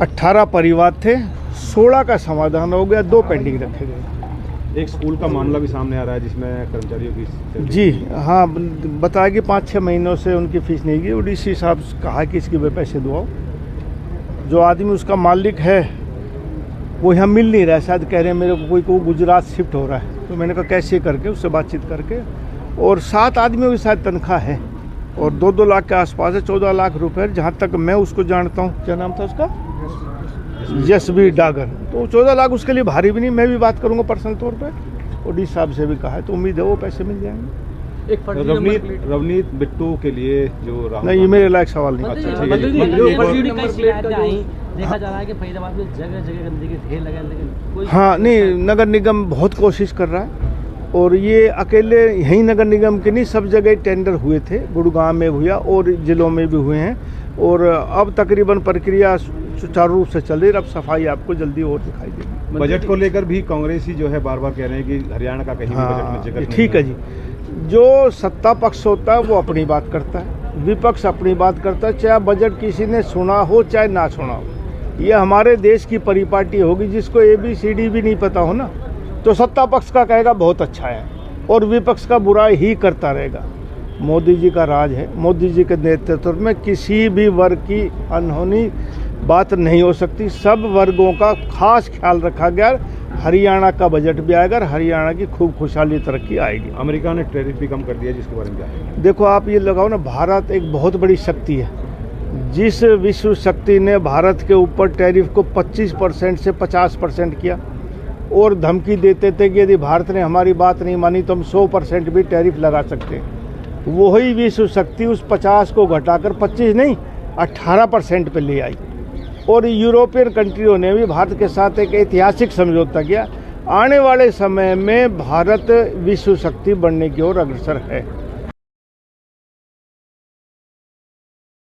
18 परिवार थे, 16 का समाधान हो गया, 2 पेंडिंग रखे गए। एक स्कूल का मामला भी सामने आ रहा है जिसमें कर्मचारियों की जी हाँ, बताया कि 5-6 महीनों से उनकी फीस नहीं गई। डीसी साहब कहा कि इसके वे पैसे दो। जो आदमी उसका मालिक है वो यहाँ मिल नहीं रहा है, शायद कह रहे हैं मेरे को कोई गुजरात शिफ्ट हो रहा है। तो मैंने कहा कैसे करके उससे बातचीत करके, और 7 आदमियों की शायद तनख्वाह है और 2-2 लाख के आसपास है, 14 लाख रुपए जहाँ तक मैं उसको जानता हूँ। क्या नाम था उसका? यशवी डागर। तो 14 लाख उसके लिए भारी भी नहीं। मैं भी बात करूँगा पर्सनल तौर पे, और डी साहब से भी कहा है, तो उम्मीद है वो पैसे मिल जाएंगे। एक रवनीत बिट्टू के लिए जो नहीं, ये मेरे लायक सवाल नहीं। देखा जा रहा है कि फरीदाबाद में जगह जगह गंदगी के ढेर लगे, लेकिन कोई हाँ नहीं, नगर निगम बहुत कोशिश कर रहा है, और ये अकेले यहीं नगर निगम के नहीं, सब जगह टेंडर हुए थे। गुड़गांव में हुआ और जिलों में भी हुए हैं, और अब तकरीबन प्रक्रिया सुचारू रूप से चल रही है। अब सफाई आपको जल्दी और दिखाई देगी। बजट को लेकर भी कांग्रेसी जो है बार बार कह रहे हैं कि हरियाणा का कहीं भी बजट में जिक्र नहीं। ठीक है जी, जो सत्ता पक्ष होता है वो अपनी बात करता है, विपक्ष अपनी बात करता है, चाहे बजट किसी ने सुना हो चाहे ना सुना हो। ये हमारे देश की परिपाटी होगी, जिसको ABCD भी नहीं पता हो ना, तो सत्ता पक्ष का कहेगा बहुत अच्छा है और विपक्ष का बुराई ही करता रहेगा। मोदी जी का राज है, मोदी जी के नेतृत्व में किसी भी वर्ग की अनहोनी बात नहीं हो सकती। सब वर्गों का खास ख्याल रखा गया। हरियाणा का बजट भी आएगा, हरियाणा की खूब खुशहाली तरक्की आएगी। अमेरिका ने टैरिफ भी कम कर दिया, जिसके बारे में क्या है? देखो, आप ये लगाओ ना, भारत एक बहुत बड़ी शक्ति है। जिस विश्व शक्ति ने भारत के ऊपर टैरिफ को 25% से 50% किया और धमकी देते थे कि यदि भारत ने हमारी बात नहीं मानी तो हम 100% भी टैरिफ लगा सकते हैं, वही विश्व शक्ति उस 50 को घटाकर 25 नहीं 18% पे ले आई। और यूरोपियन कंट्रियों ने भी भारत के साथ एक ऐतिहासिक समझौता किया। आने वाले समय में भारत विश्व शक्ति बनने की ओर अग्रसर है।